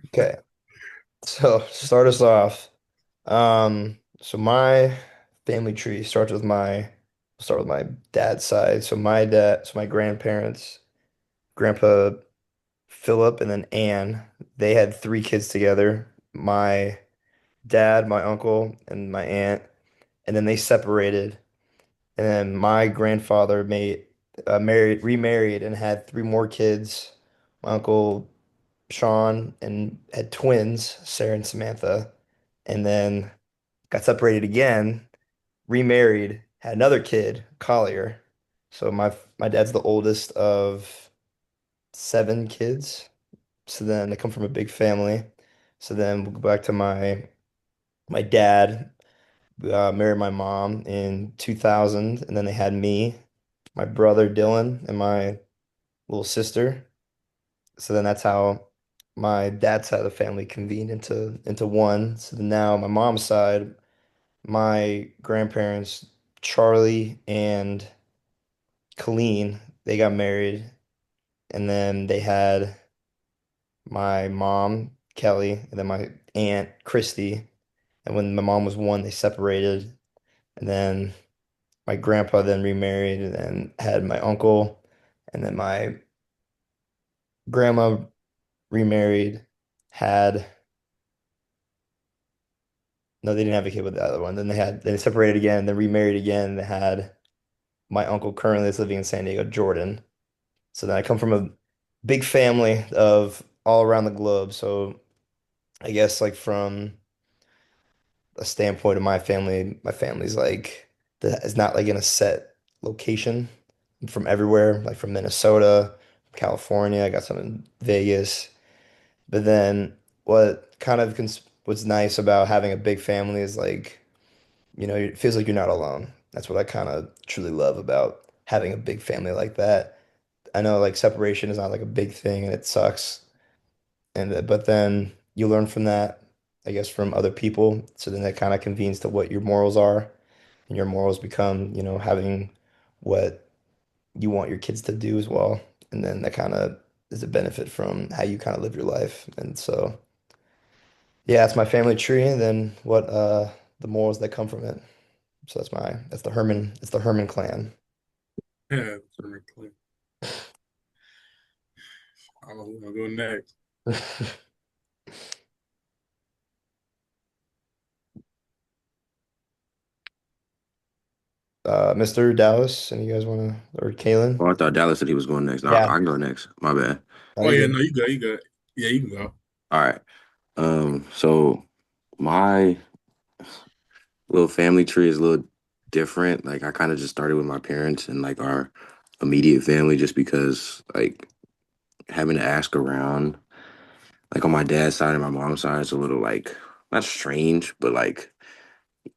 Okay, so start us off. So my family tree starts with start with my dad's side. So my grandparents, Grandpa Philip and then Anne, they had three kids together. My dad, my uncle, and my aunt, and then they separated. And then my grandfather remarried, and had three more kids. My uncle Sean and had twins, Sarah and Samantha, and then got separated again, remarried, had another kid, Collier. So my dad's the oldest of seven kids. So then they come from a big family. So then we'll go back to my dad married my mom in 2000, and then they had me, my brother Dylan, and my little sister. So then that's how my dad's side of the family convened into one. So then now my mom's side, my grandparents, Charlie and Colleen, they got married, and then they had my mom, Kelly, and then my aunt, Christy. And when my mom was one, they separated, and then my grandpa then remarried, and then had my uncle, and then my grandma remarried, had no, they didn't have a kid with the other one. Then they separated again, then remarried again. They had my uncle currently is living in San Diego, Jordan. So then I come from a big family of all around the globe. So I guess like from a standpoint of my family's like that is not like in a set location. I'm from everywhere, like from Minnesota, California. I got some in Vegas. But then what's nice about having a big family is like, it feels like you're not alone. That's what I kind of truly love about having a big family like that. I know like separation is not like a big thing and it sucks. But then you learn from that, I guess, from other people. So then that kind of convenes to what your morals are. And your morals become, having what you want your kids to do as well. And then that kind of is a benefit from how you kind of live your life. And so, yeah, it's my family tree. And then what the morals that come from it. So it's the Herman clan. Yeah, I'll go next. Mr. Dallas, and you guys want to, or Kalen? Oh, I thought Dallas said he was going next. I Yeah. can go next. My bad. No, Oh you're yeah, good. no, you good. Yeah, you can go. All right. So my little family tree is a little different. Like I kind of just started with my parents and like our immediate family, just because like having to ask around, like on my dad's side and my mom's side, is a little like not strange, but like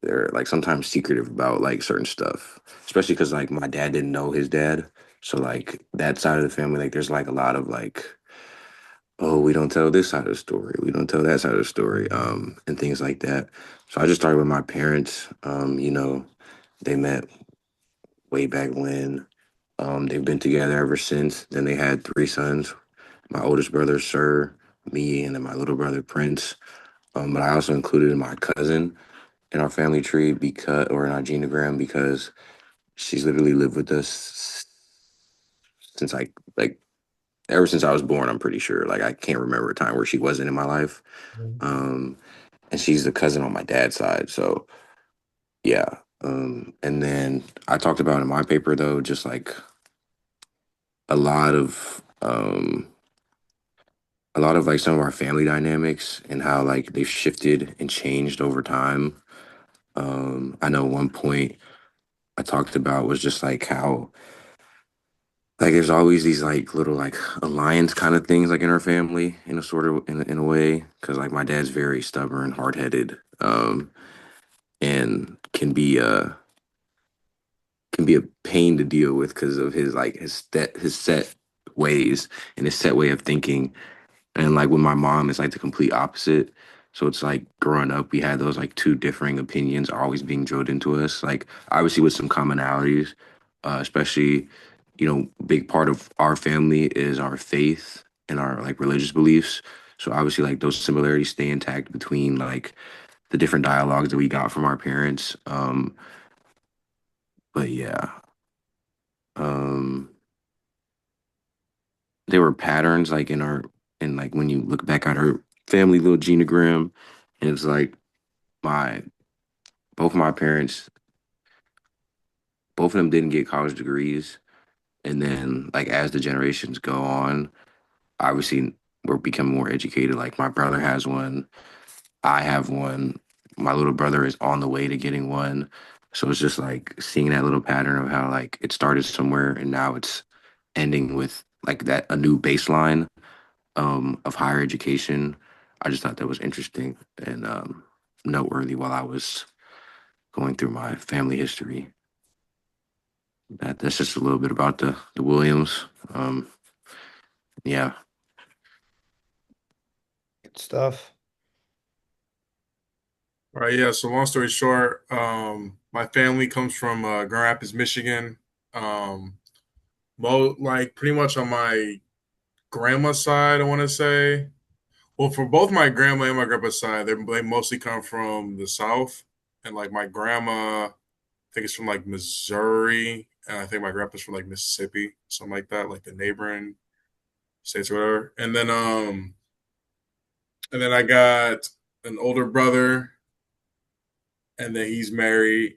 they're like sometimes secretive about like certain stuff, especially because like my dad didn't know his dad. So like that side of the family, like there's like a lot of like, oh, we don't tell this side of the story. We don't tell that side of the story, and things like that. So I just started with my parents. They met way back when. They've been together ever since. Then they had three sons. My oldest brother, Sir, me, and then my little brother, Prince. But I also included my cousin in our family tree or in our genogram, because she's literally lived with us since like ever since I was born. I'm pretty sure. Like I can't remember a time where she wasn't in my life. Mhm. Um, and she's the cousin on my dad's side. So yeah. And then I talked about in my paper though, just like a lot of a lot of like some of our family dynamics and how like they've shifted and changed over time. I know one point I talked about was just like how like there's always these like little like alliance kind of things like in our family in a sort of in a way, because like my dad's very stubborn, hard-headed, and can be a pain to deal with because of his like his set ways and his set way of thinking. And like with my mom, it's like the complete opposite. So it's like growing up, we had those like two differing opinions always being drilled into us. Like obviously with some commonalities, especially, big part of our family is our faith and our like religious beliefs. So obviously, like those similarities stay intact between like the different dialogues that we got from our parents. But yeah, um, there were patterns like in our and like when you look back at our family little genogram, and it's like my both of my parents, both of them didn't get college degrees, and then like as the generations go on, obviously we're becoming more educated. Like my brother has one, I have one, my little brother is on the way to getting one. So it's just like seeing that little pattern of how like it started somewhere and now it's ending with like that a new baseline of higher education. I just thought that was interesting and noteworthy while I was going through my family history. That's just a little bit about the Williams. Yeah, Good stuff. All right, yeah. So long story short, my family comes from Grand Rapids, Michigan. Um, like pretty much on my grandma's side, I want to say. Well, for both my grandma and my grandpa's side, they mostly come from the South, and like my grandma, I think it's from like Missouri, and I think my grandpa's from like Mississippi, something like that, like the neighboring states or whatever. And then I got an older brother, and then he's married,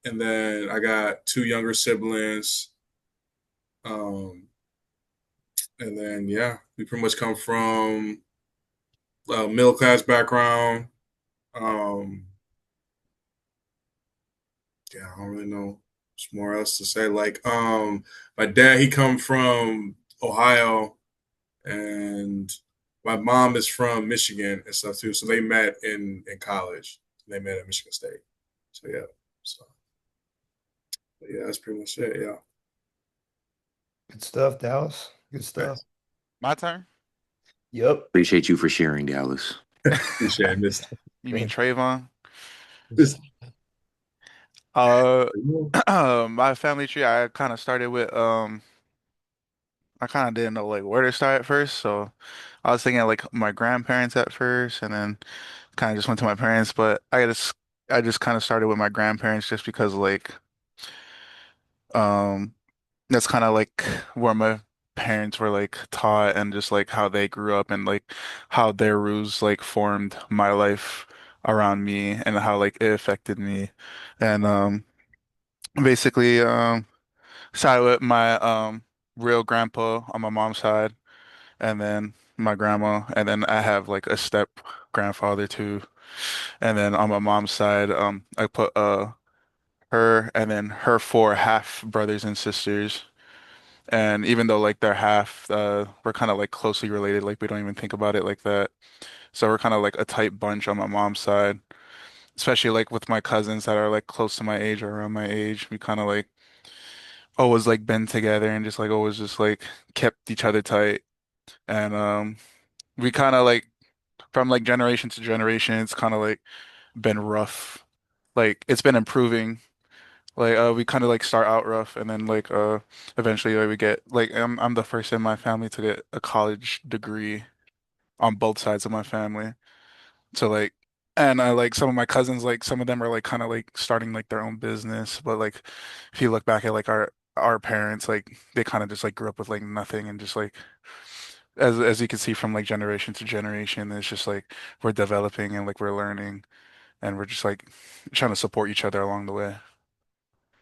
and then I got two younger siblings. Um, and then yeah, we pretty much come from middle class background. Um, yeah, I don't really know much more else to say. Like, my dad, he come from Ohio, and my mom is from Michigan and stuff too. So they met in college. They met at Michigan State. So yeah, so yeah, that's pretty much it. Yeah. Good stuff, Dallas. Good stuff. Thanks. My turn? Yep. appreciate you for sharing, Dallas. Appreciate this. You mean Trayvon? This. Uh, my family tree, I kind of started with I kind of didn't know like where to start at first, so I was thinking like my grandparents at first, and then kind of just went to my parents. But I just kind of started with my grandparents just because like um that's kind of like where my parents were like taught and just like how they grew up and like how their rules like formed my life around me and how like it affected me. And basically started with my real grandpa on my mom's side and then my grandma and then I have like a step grandfather too. And then on my mom's side I put her and then her four half brothers and sisters. And even though like they're half, we're kind of like closely related. Like we don't even think about it like that. So we're kind of like a tight bunch on my mom's side, especially like with my cousins that are like close to my age or around my age. We kind of like always like been together and just like always just like kept each other tight. And we kind of like from like generation to generation, it's kind of like been rough. Like it's been improving. Like we kind of like start out rough and then like eventually like we get like I'm the first in my family to get a college degree on both sides of my family. So like and like some of my cousins like some of them are like kind of like starting like their own business, but like if you look back at like our parents like they kind of just like grew up with like nothing and just like as you can see from like generation to generation, it's just like we're developing and like we're learning and we're just like trying to support each other along the way.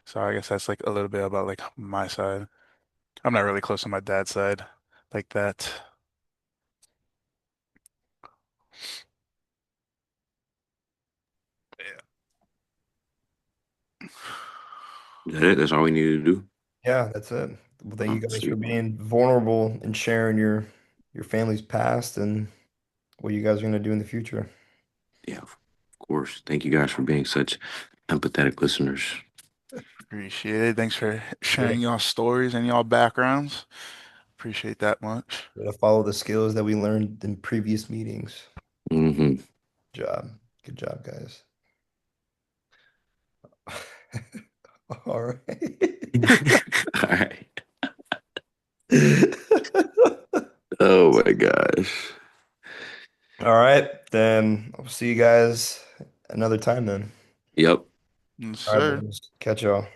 So I guess that's like a little bit about like my side. I'm not really close to my dad's side like that. Yeah. Is that it? That's all we needed to do. Yeah, that's it. Well, thank you guys for Sweet. being vulnerable and sharing your family's past and what you guys are gonna do in the future. Yeah, of course. Thank you guys for being such empathetic listeners. Appreciate it. Thanks for Yeah. sharing y'all stories and y'all backgrounds. Appreciate that much. Gotta follow the skills that we learned in previous meetings. Hmm. Good job. Good job, guys. All right. All right. Oh my gosh. All right, then I'll see you guys another time then. Yep. Yes, All right, sir. boys. Catch y'all.